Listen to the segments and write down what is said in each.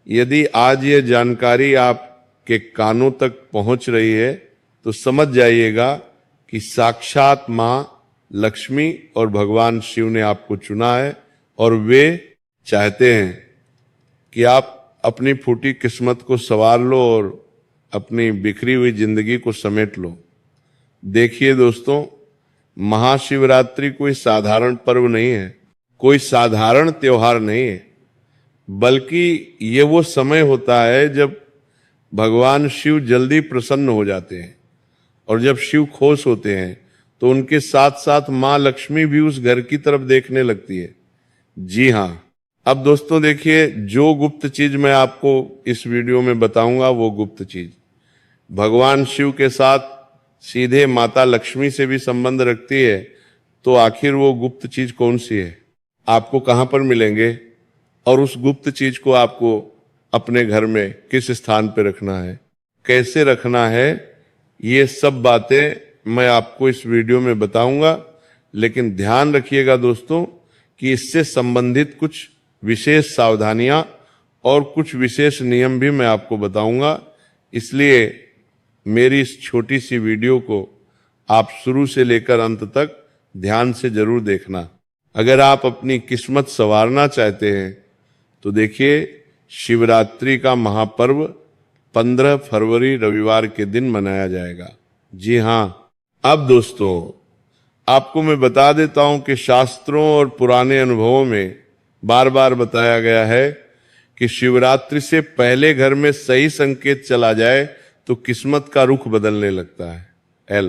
यदि आज ये जानकारी आपके कानों तक पहुंच रही है तो समझ जाइएगा कि साक्षात मां लक्ष्मी और भगवान शिव ने आपको चुना है और वे चाहते हैं कि आप अपनी फूटी किस्मत को संवार लो और अपनी बिखरी हुई जिंदगी को समेट लो। देखिए दोस्तों, महाशिवरात्रि कोई साधारण पर्व नहीं है, कोई साधारण त्योहार नहीं है, बल्कि ये वो समय होता है जब भगवान शिव जल्दी प्रसन्न हो जाते हैं और जब शिव खुश होते हैं तो उनके साथ साथ मां लक्ष्मी भी उस घर की तरफ देखने लगती है। जी हां, अब दोस्तों देखिए, जो गुप्त चीज मैं आपको इस वीडियो में बताऊंगा वो गुप्त चीज भगवान शिव के साथ सीधे माता लक्ष्मी से भी संबंध रखती है। तो आखिर वो गुप्त चीज कौन सी है, आपको कहां पर मिलेंगे और उस गुप्त चीज को आपको अपने घर में किस स्थान पर रखना है, कैसे रखना है, ये सब बातें मैं आपको इस वीडियो में बताऊंगा। लेकिन ध्यान रखिएगा दोस्तों कि इससे संबंधित कुछ विशेष सावधानियां और कुछ विशेष नियम भी मैं आपको बताऊंगा। इसलिए मेरी इस छोटी सी वीडियो को आप शुरू से लेकर अंत तक ध्यान से जरूर देखना। अगर आप अपनी किस्मत संवारना चाहते हैं तो देखिए, शिवरात्रि का महापर्व 15 फरवरी रविवार के दिन मनाया जाएगा। जी हां, अब दोस्तों आपको मैं बता देता हूं कि शास्त्रों और पुराने अनुभवों में बार बार बताया गया है कि शिवरात्रि से पहले घर में सही संकेत चला जाए तो किस्मत का रुख बदलने लगता है।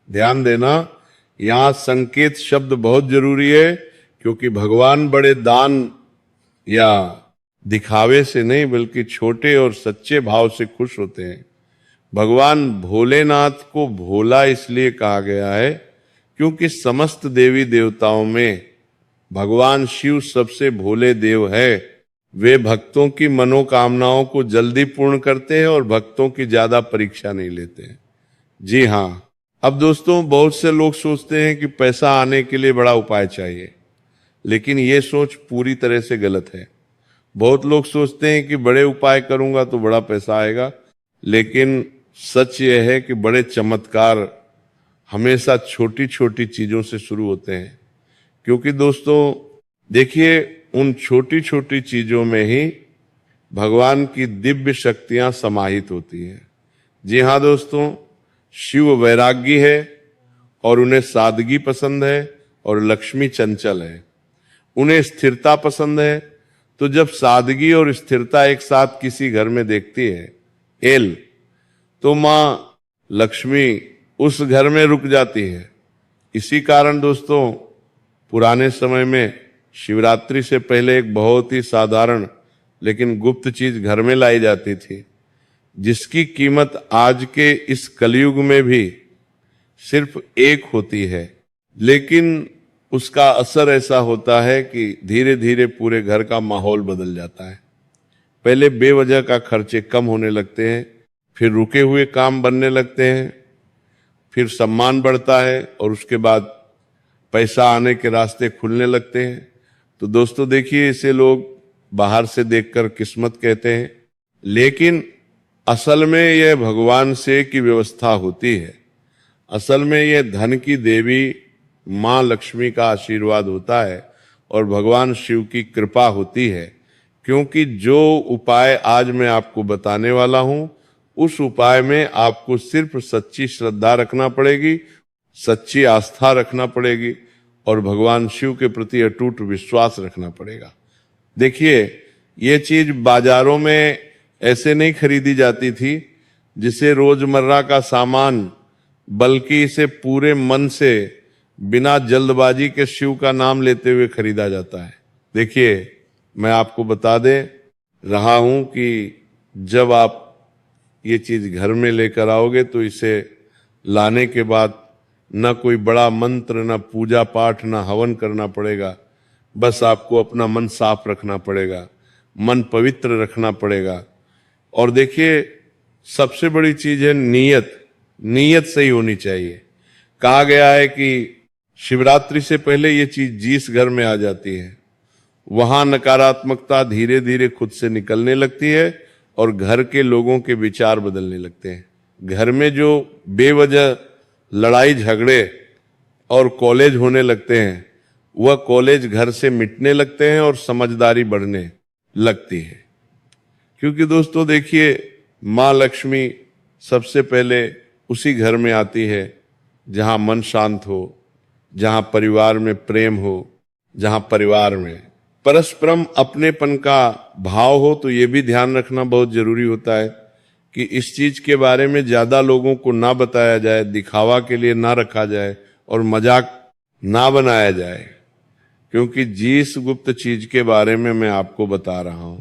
ध्यान देना, यहां संकेत शब्द बहुत जरूरी है, क्योंकि भगवान बड़े दान या दिखावे से नहीं बल्कि छोटे और सच्चे भाव से खुश होते हैं। भगवान भोलेनाथ को भोला इसलिए कहा गया है क्योंकि समस्त देवी देवताओं में भगवान शिव सबसे भोले देव है। वे भक्तों की मनोकामनाओं को जल्दी पूर्ण करते हैं और भक्तों की ज्यादा परीक्षा नहीं लेते हैं। जी हां, अब दोस्तों बहुत से लोग सोचते हैं कि पैसा आने के लिए बड़ा उपाय चाहिए, लेकिन ये सोच पूरी तरह से गलत है। बहुत लोग सोचते हैं कि बड़े उपाय करूंगा तो बड़ा पैसा आएगा, लेकिन सच यह है कि बड़े चमत्कार हमेशा छोटी छोटी चीजों से शुरू होते हैं। क्योंकि दोस्तों देखिए, उन छोटी छोटी चीजों में ही भगवान की दिव्य शक्तियां समाहित होती हैं। जी हां दोस्तों, शिव वैरागी है और उन्हें सादगी पसंद है और लक्ष्मी चंचल है। उन्हें स्थिरता पसंद है, तो जब सादगी और स्थिरता एक साथ किसी घर में देखती है तो मां लक्ष्मी उस घर में रुक जाती है। इसी कारण दोस्तों पुराने समय में शिवरात्रि से पहले एक बहुत ही साधारण लेकिन गुप्त चीज घर में लाई जाती थी, जिसकी कीमत आज के इस कलयुग में भी सिर्फ एक होती है, लेकिन उसका असर ऐसा होता है कि धीरे धीरे पूरे घर का माहौल बदल जाता है। पहले बेवजह का खर्चे कम होने लगते हैं, फिर रुके हुए काम बनने लगते हैं, फिर सम्मान बढ़ता है और उसके बाद पैसा आने के रास्ते खुलने लगते हैं। तो दोस्तों देखिए, इसे लोग बाहर से देखकर किस्मत कहते हैं, लेकिन असल में यह भगवान से की व्यवस्था होती है। असल में यह धन की देवी मां लक्ष्मी का आशीर्वाद होता है और भगवान शिव की कृपा होती है। क्योंकि जो उपाय आज मैं आपको बताने वाला हूं, उस उपाय में आपको सिर्फ सच्ची श्रद्धा रखना पड़ेगी, सच्ची आस्था रखना पड़ेगी और भगवान शिव के प्रति अटूट विश्वास रखना पड़ेगा। देखिए, ये चीज बाजारों में ऐसे नहीं खरीदी जाती थी जिसे रोजमर्रा का सामान, बल्कि इसे पूरे मन से बिना जल्दबाजी के शिव का नाम लेते हुए खरीदा जाता है। देखिए, मैं आपको बता दे रहा हूं कि जब आप ये चीज घर में लेकर आओगे तो इसे लाने के बाद न कोई बड़ा मंत्र, न पूजा पाठ, न हवन करना पड़ेगा। बस आपको अपना मन साफ रखना पड़ेगा, मन पवित्र रखना पड़ेगा। और देखिए, सबसे बड़ी चीज है नीयत सही होनी चाहिए। कहा गया है कि शिवरात्रि से पहले ये चीज जिस घर में आ जाती है वहां नकारात्मकता धीरे धीरे खुद से निकलने लगती है और घर के लोगों के विचार बदलने लगते हैं। घर में जो बेवजह लड़ाई झगड़े और कॉलेज होने लगते हैं, वह कॉलेज घर से मिटने लगते हैं और समझदारी बढ़ने लगती है। क्योंकि दोस्तों देखिए, माँ लक्ष्मी सबसे पहले उसी घर में आती है जहां मन शांत हो, जहां परिवार में प्रेम हो, जहां परिवार में परस्परम अपनेपन का भाव हो। तो ये भी ध्यान रखना बहुत जरूरी होता है कि इस चीज के बारे में ज्यादा लोगों को ना बताया जाए, दिखावा के लिए ना रखा जाए और मजाक ना बनाया जाए। क्योंकि जिस गुप्त चीज के बारे में मैं आपको बता रहा हूं,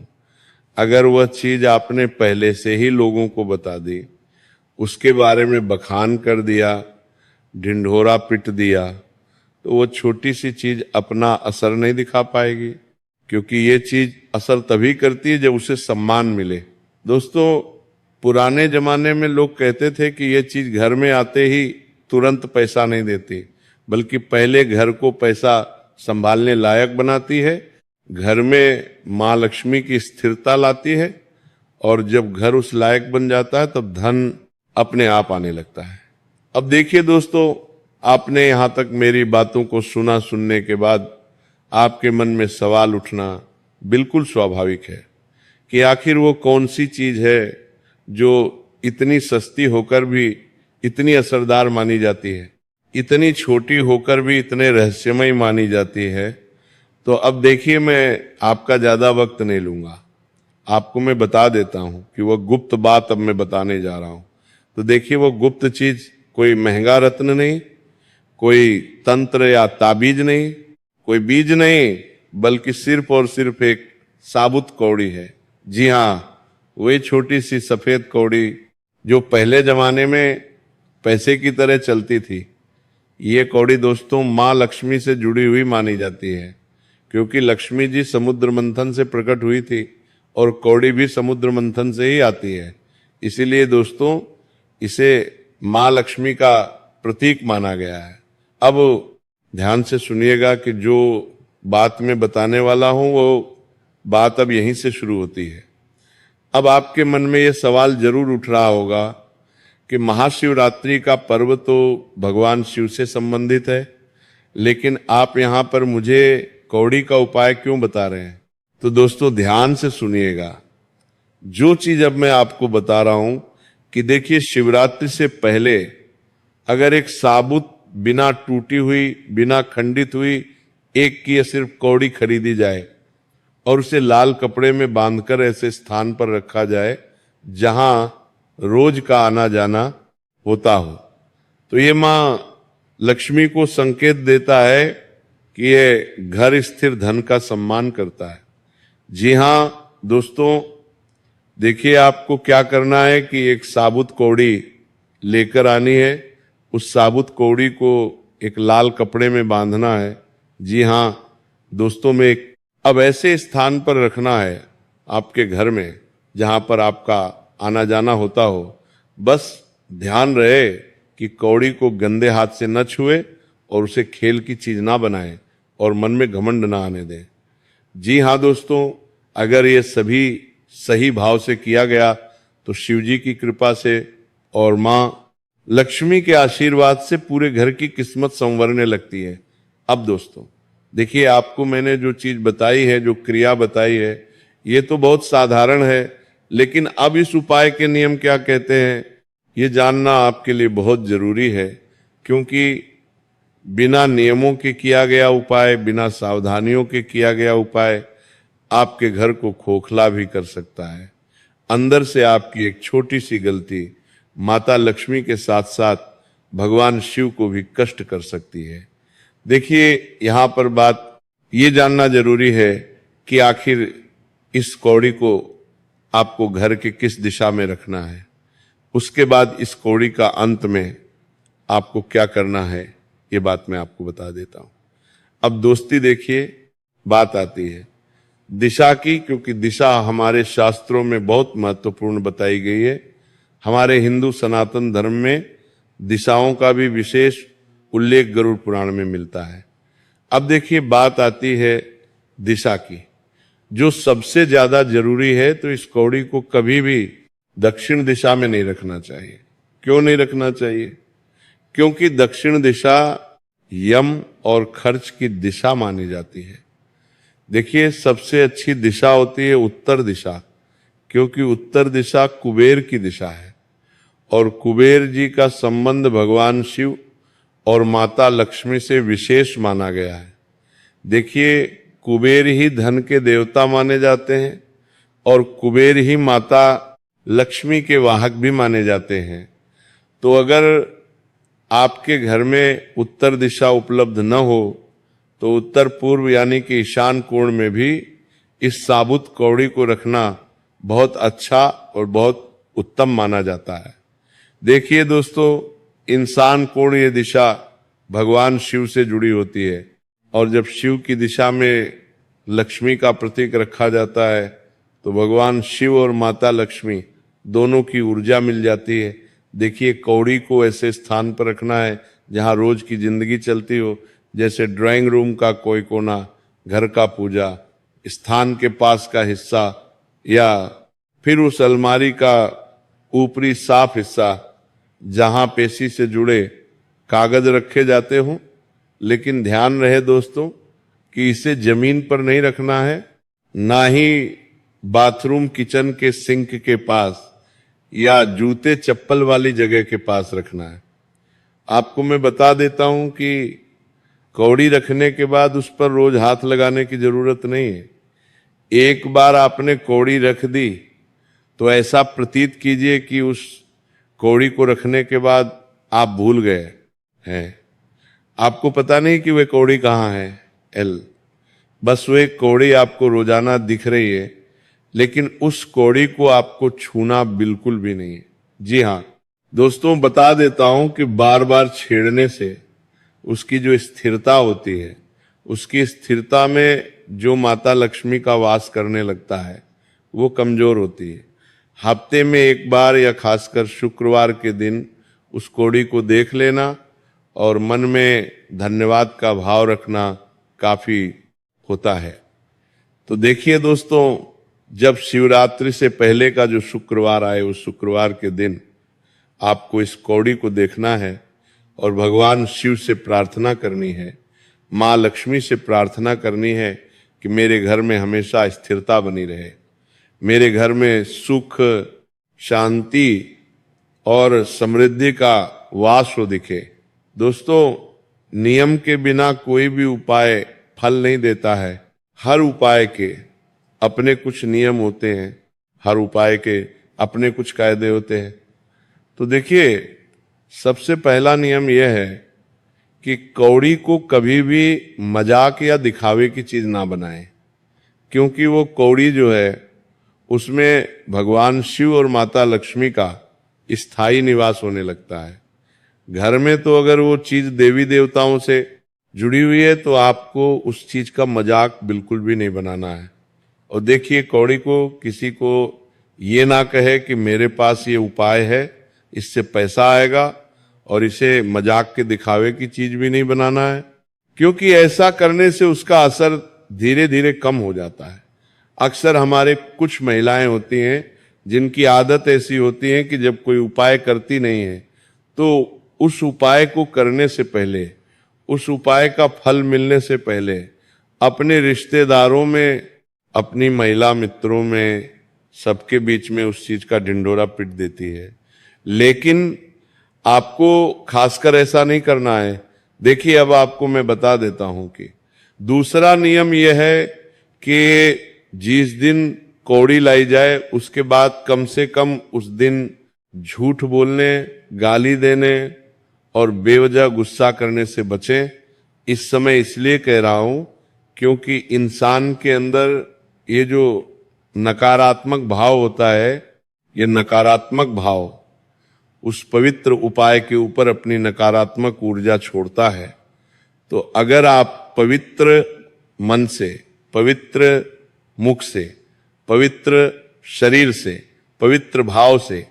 अगर वह चीज आपने पहले से ही लोगों को बता दी, उसके बारे में बखान कर दिया, ढिंढोरा पिट दिया, तो वो छोटी सी चीज अपना असर नहीं दिखा पाएगी। क्योंकि ये चीज असर तभी करती है जब उसे सम्मान मिले। दोस्तों, पुराने जमाने में लोग कहते थे कि ये चीज घर में आते ही तुरंत पैसा नहीं देती, बल्कि पहले घर को पैसा संभालने लायक बनाती है, घर में माँ लक्ष्मी की स्थिरता लाती है, और जब घर उस लायक बन जाता है तब धन अपने आप आने लगता है। अब देखिए दोस्तों, आपने यहां तक मेरी बातों को सुना। सुनने के बाद आपके मन में सवाल उठना बिल्कुल स्वाभाविक है कि आखिर वो कौन सी चीज है जो इतनी सस्ती होकर भी इतनी असरदार मानी जाती है, इतनी छोटी होकर भी इतने रहस्यमय मानी जाती है। तो अब देखिए, मैं आपका ज्यादा वक्त नहीं लूंगा, आपको मैं बता देता हूं कि वह गुप्त बात अब मैं बताने जा रहा हूं। तो देखिए, वो गुप्त चीज कोई महंगा रत्न नहीं, कोई तंत्र या ताबीज नहीं, कोई बीज नहीं, बल्कि सिर्फ और सिर्फ एक साबुत कौड़ी है। जी हाँ, वही छोटी सी सफेद कौड़ी जो पहले जमाने में पैसे की तरह चलती थी। ये कौड़ी दोस्तों माँ लक्ष्मी से जुड़ी हुई मानी जाती है, क्योंकि लक्ष्मी जी समुद्र मंथन से प्रकट हुई थी और कौड़ी भी समुद्र मंथन से ही आती है। इसीलिए दोस्तों इसे माँ लक्ष्मी का प्रतीक माना गया है। अब ध्यान से सुनिएगा कि जो बात मैं बताने वाला हूं वो बात अब यहीं से शुरू होती है। अब आपके मन में ये सवाल जरूर उठ रहा होगा कि महाशिवरात्रि का पर्व तो भगवान शिव से संबंधित है, लेकिन आप यहाँ पर मुझे कौड़ी का उपाय क्यों बता रहे हैं? तो दोस्तों ध्यान से सुनिएगा, जो चीज अब मैं आपको बता रहा हूं कि देखिए, शिवरात्रि से पहले अगर एक साबुत, बिना टूटी हुई, बिना खंडित हुई एक की सिर्फ कौड़ी खरीदी जाए और उसे लाल कपड़े में बांधकर ऐसे स्थान पर रखा जाए जहां रोज का आना जाना होता हो, तो ये मां लक्ष्मी को संकेत देता है कि ये घर स्थिर धन का सम्मान करता है। जी हां दोस्तों, देखिए आपको क्या करना है कि एक साबुत कौड़ी लेकर आनी है। उस साबुत कौड़ी को एक लाल कपड़े में बांधना है। जी हां दोस्तों, में अब ऐसे स्थान पर रखना है आपके घर में जहां पर आपका आना जाना होता हो। बस ध्यान रहे कि कौड़ी को गंदे हाथ से न छुए और उसे खेल की चीज ना बनाए और मन में घमंड ना आने दें। जी हां दोस्तों, अगर ये सभी सही भाव से किया गया तो शिव जी की कृपा से और मां लक्ष्मी के आशीर्वाद से पूरे घर की किस्मत संवरने लगती है। अब दोस्तों देखिए, आपको मैंने जो चीज बताई है, जो क्रिया बताई है, ये तो बहुत साधारण है, लेकिन अब इस उपाय के नियम क्या कहते हैं ये जानना आपके लिए बहुत जरूरी है। क्योंकि बिना नियमों के किया गया उपाय, बिना सावधानियों के किया गया उपाय आपके घर को खोखला भी कर सकता है। अंदर से आपकी एक छोटी सी गलती माता लक्ष्मी के साथ साथ भगवान शिव को भी कष्ट कर सकती है। देखिए, यहां पर बात ये जानना जरूरी है कि आखिर इस कौड़ी को आपको घर के किस दिशा में रखना है। उसके बाद इस कौड़ी का अंत में आपको क्या करना है, ये बात मैं आपको बता देता हूं। अब दोस्ती देखिए, बात आती है दिशा की, क्योंकि दिशा हमारे शास्त्रों में बहुत महत्वपूर्ण बताई गई है। हमारे हिंदू सनातन धर्म में दिशाओं का भी विशेष उल्लेख गरुड़ पुराण में मिलता है। अब देखिए, बात आती है दिशा की, जो सबसे ज्यादा जरूरी है। तो इस कौड़ी को कभी भी दक्षिण दिशा में नहीं रखना चाहिए। क्यों नहीं रखना चाहिए? क्योंकि दक्षिण दिशा यम और खर्च की दिशा मानी जाती है। देखिए, सबसे अच्छी दिशा होती है उत्तर दिशा, क्योंकि उत्तर दिशा कुबेर की दिशा है और कुबेर जी का संबंध भगवान शिव और माता लक्ष्मी से विशेष माना गया है। देखिए, कुबेर ही धन के देवता माने जाते हैं और कुबेर ही माता लक्ष्मी के वाहक भी माने जाते हैं। तो अगर आपके घर में उत्तर दिशा उपलब्ध न हो तो उत्तर पूर्व यानी कि ईशान कोण में भी इस साबुत कौड़ी को रखना बहुत अच्छा और बहुत उत्तम माना जाता है। देखिए दोस्तों, इंसान कोण ये दिशा भगवान शिव से जुड़ी होती है और जब शिव की दिशा में लक्ष्मी का प्रतीक रखा जाता है तो भगवान शिव और माता लक्ष्मी दोनों की ऊर्जा मिल जाती है। देखिए, कौड़ी को ऐसे स्थान पर रखना है जहां रोज की जिंदगी चलती हो, जैसे ड्राइंग रूम का कोई कोना, घर का पूजा स्थान के पास का हिस्सा, या फिर उस अलमारी का ऊपरी साफ हिस्सा जहां पेशी से जुड़े कागज रखे जाते हों। लेकिन ध्यान रहे दोस्तों कि इसे जमीन पर नहीं रखना है, ना ही बाथरूम किचन के सिंक के पास या जूते चप्पल वाली जगह के पास रखना है। आपको मैं बता देता हूं कि कौड़ी रखने के बाद उस पर रोज हाथ लगाने की जरूरत नहीं है। एक बार आपने कौड़ी रख दी तो ऐसा प्रतीत कीजिए कि उस कौड़ी को रखने के बाद आप भूल गए हैं। आपको पता नहीं कि वे कौड़ी कहाँ है। बस वो एक कौड़ी आपको रोजाना दिख रही है, लेकिन उस कौड़ी को आपको छूना बिल्कुल भी नहीं है। जी हाँ दोस्तों, बता देता हूं कि बार बार छेड़ने से उसकी जो स्थिरता होती है, उसकी स्थिरता में जो माता लक्ष्मी का वास करने लगता है वो कमजोर होती है। हफ्ते में एक बार या खासकर शुक्रवार के दिन उस कौड़ी को देख लेना और मन में धन्यवाद का भाव रखना काफी होता है। तो देखिए दोस्तों, जब शिवरात्रि से पहले का जो शुक्रवार आए उस शुक्रवार के दिन आपको इस कौड़ी को देखना है और भगवान शिव से प्रार्थना करनी है, माँ लक्ष्मी से प्रार्थना करनी है कि मेरे घर में हमेशा स्थिरता बनी रहे, मेरे घर में सुख, शांति और समृद्धि का वास हो दिखे। दोस्तों, नियम के बिना कोई भी उपाय फल नहीं देता है। हर उपाय के अपने कुछ नियम होते हैं, हर उपाय के अपने कुछ कायदे होते हैं। तो देखिए, सबसे पहला नियम यह है कि कौड़ी को कभी भी मजाक या दिखावे की चीज ना बनाएं, क्योंकि वो कौड़ी जो है उसमें भगवान शिव और माता लक्ष्मी का स्थायी निवास होने लगता है। घर में तो अगर वो चीज देवी देवताओं से जुड़ी हुई है तो आपको उस चीज का मजाक बिल्कुल भी नहीं बनाना है। और देखिए, कौड़ी को किसी को ये ना कहे कि मेरे पास ये उपाय है, इससे पैसा आएगा, और इसे मजाक के दिखावे की चीज भी नहीं बनाना है, क्योंकि ऐसा करने से उसका असर धीरे धीरे कम हो जाता है। अक्सर हमारे कुछ महिलाएं होती हैं जिनकी आदत ऐसी होती है कि जब कोई उपाय करती नहीं है तो उस उपाय को करने से पहले, उस उपाय का फल मिलने से पहले अपने रिश्तेदारों में, अपनी महिला मित्रों में, सबके बीच में उस चीज का ढिंढोरा पीट देती है। लेकिन आपको खासकर ऐसा नहीं करना है। देखिए, अब आपको मैं बता देता हूं कि दूसरा नियम यह है कि जिस दिन कौड़ी लाई जाए उसके बाद कम से कम उस दिन झूठ बोलने, गाली देने और बेवजह गुस्सा करने से बचें। इस समय इसलिए कह रहा हूं क्योंकि इंसान के अंदर ये जो नकारात्मक भाव होता है, ये नकारात्मक भाव उस पवित्र उपाय के ऊपर अपनी नकारात्मक ऊर्जा छोड़ता है। तो अगर आप पवित्र मन से, पवित्र मुख से, पवित्र शरीर से, पवित्र भाव से,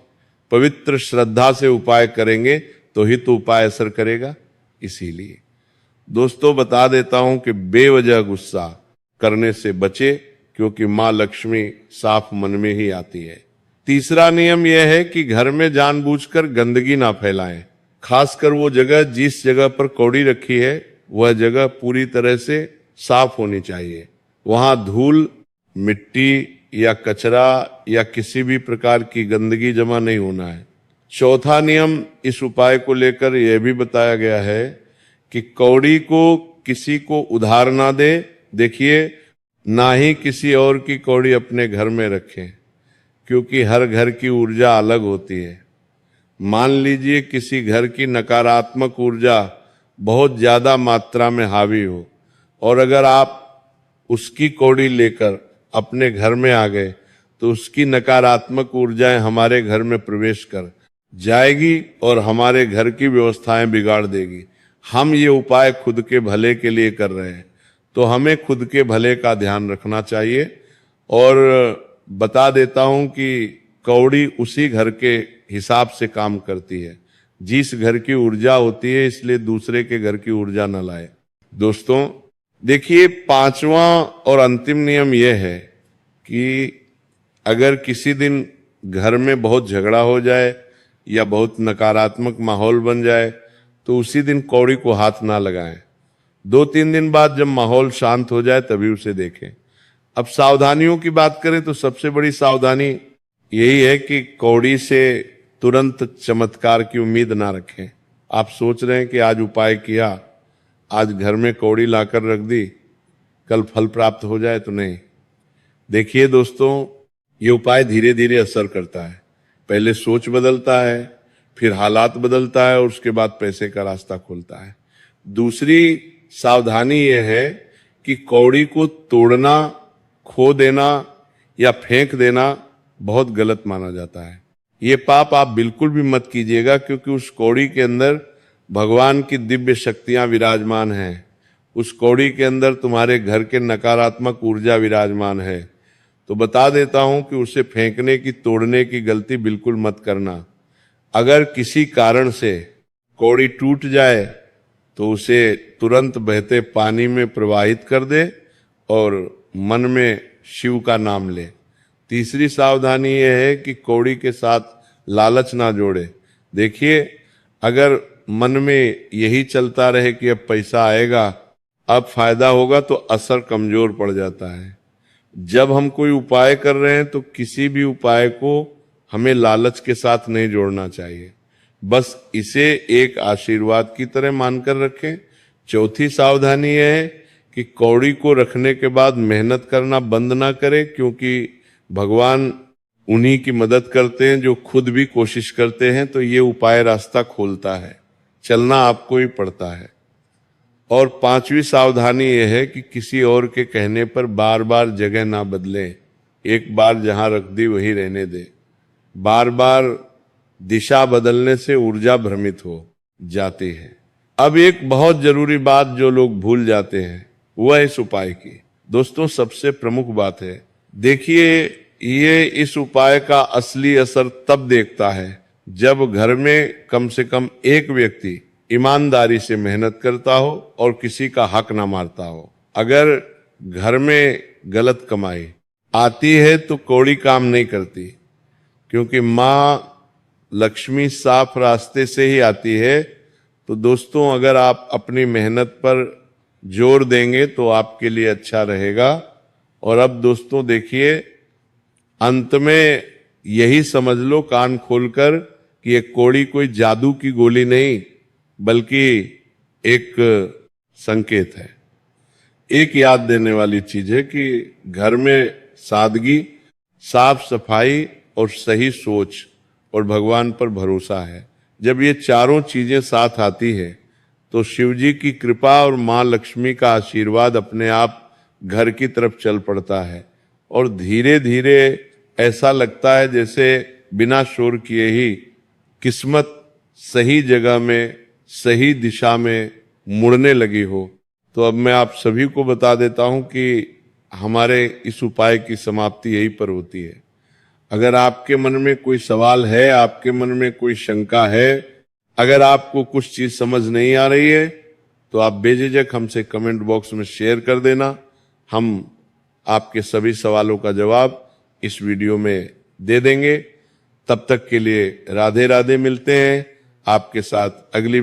पवित्र श्रद्धा से उपाय करेंगे तो ही तो उपाय असर करेगा। इसीलिए दोस्तों बता देता हूं कि बेवजह गुस्सा करने से बचे, क्योंकि मां लक्ष्मी साफ मन में ही आती है। तीसरा नियम यह है कि घर में जानबूझकर गंदगी ना फैलाएं। खासकर वो जगह जिस जगह पर कौड़ी रखी है वह जगह पूरी तरह से साफ होनी चाहिए। वहां धूल, मिट्टी या कचरा या किसी भी प्रकार की गंदगी जमा नहीं होना है। चौथा नियम इस उपाय को लेकर यह भी बताया गया है कि कौड़ी को किसी को उधार ना दे। देखिए, ना ही किसी और की कौड़ी अपने घर में रखें, क्योंकि हर घर की ऊर्जा अलग होती है। मान लीजिए किसी घर की नकारात्मक ऊर्जा बहुत ज्यादा मात्रा में हावी हो, और अगर आप उसकी कौड़ी लेकर अपने घर में आ गए तो उसकी नकारात्मक ऊर्जाएं हमारे घर में प्रवेश कर जाएगी और हमारे घर की व्यवस्थाएं बिगाड़ देगी। हम ये उपाय खुद के भले के लिए कर रहे हैं, तो हमें खुद के भले का ध्यान रखना चाहिए। और बता देता हूं कि कौड़ी उसी घर के हिसाब से काम करती है जिस घर की ऊर्जा होती है, इसलिए दूसरे के घर की ऊर्जा न लाए। दोस्तों देखिए, पांचवा और अंतिम नियम यह है कि अगर किसी दिन घर में बहुत झगड़ा हो जाए या बहुत नकारात्मक माहौल बन जाए तो उसी दिन कौड़ी को हाथ ना लगाएं। 2-3 दिन बाद जब माहौल शांत हो जाए तभी उसे देखें। अब सावधानियों की बात करें तो सबसे बड़ी सावधानी यही है कि कौड़ी से तुरंत चमत्कार की उम्मीद ना रखें। आप सोच रहे हैं कि आज उपाय किया, आज घर में कौड़ी लाकर रख दी, कल फल प्राप्त हो जाए, तो नहीं। देखिए दोस्तों, ये उपाय धीरे धीरे असर करता है। पहले सोच बदलता है, फिर हालात बदलता है और उसके बाद पैसे का रास्ता खुलता है। दूसरी सावधानी यह है कि कौड़ी को तोड़ना, खो देना या फेंक देना बहुत गलत माना जाता है। ये पाप आप बिल्कुल भी मत कीजिएगा, क्योंकि उस कौड़ी के अंदर भगवान की दिव्य शक्तियां विराजमान हैं। उस कौड़ी के अंदर तुम्हारे घर के नकारात्मक ऊर्जा विराजमान है। तो बता देता हूं कि उसे फेंकने की, तोड़ने की गलती बिल्कुल मत करना। अगर किसी कारण से कौड़ी टूट जाए तो उसे तुरंत बहते पानी में प्रवाहित कर दे और मन में शिव का नाम ले। तीसरी सावधानी यह है कि कौड़ी के साथ लालच ना जोड़े। देखिए, अगर मन में यही चलता रहे कि अब पैसा आएगा, अब फायदा होगा, तो असर कमजोर पड़ जाता है। जब हम कोई उपाय कर रहे हैं तो किसी भी उपाय को हमें लालच के साथ नहीं जोड़ना चाहिए, बस इसे एक आशीर्वाद की तरह मानकर रखें। चौथी सावधानी यह है कि कौड़ी को रखने के बाद मेहनत करना बंद ना करें, क्योंकि भगवान उन्हीं की मदद करते हैं जो खुद भी कोशिश करते हैं। तो ये उपाय रास्ता खोलता है, चलना आपको ही पड़ता है। और पांचवी सावधानी यह है कि किसी और के कहने पर बार बार जगह ना बदलें। एक बार जहां रख दी वहीं रहने दे। बार बार दिशा बदलने से ऊर्जा भ्रमित हो जाती है। अब एक बहुत जरूरी बात जो लोग भूल जाते हैं वह इस उपाय की। दोस्तों, सबसे प्रमुख बात है, देखिए, ये इस उपाय का असली असर तब देखता है जब घर में कम से कम एक व्यक्ति ईमानदारी से मेहनत करता हो और किसी का हक ना मारता हो। अगर घर में गलत कमाई आती है तो कौड़ी काम नहीं करती, क्योंकि मां लक्ष्मी साफ रास्ते से ही आती है। तो दोस्तों, अगर आप अपनी मेहनत पर जोर देंगे तो आपके लिए अच्छा रहेगा। और अब दोस्तों देखिए, अंत में यही समझ लो कान खोलकर कि ये कौड़ी कोई जादू की गोली नहीं, बल्कि एक संकेत है, एक याद देने वाली चीज है कि घर में सादगी, साफ सफाई और सही सोच और भगवान पर भरोसा है। जब ये चारों चीजें साथ आती है तो शिव जी की कृपा और मां लक्ष्मी का आशीर्वाद अपने आप घर की तरफ चल पड़ता है और धीरे धीरे ऐसा लगता है जैसे बिना शोर किए ही किस्मत सही जगह में, सही दिशा में मुड़ने लगी हो। तो अब मैं आप सभी को बता देता हूं कि हमारे इस उपाय की समाप्ति यहीं पर होती है। अगर आपके मन में कोई सवाल है, आपके मन में कोई शंका है, अगर आपको कुछ चीज समझ नहीं आ रही है, तो आप बेझिझक हमसे कमेंट बॉक्स में शेयर कर देना। हम आपके सभी सवालों का जवाब इस वीडियो में दे देंगे। तब तक के लिए राधे राधे, मिलते हैं आपके साथ अगली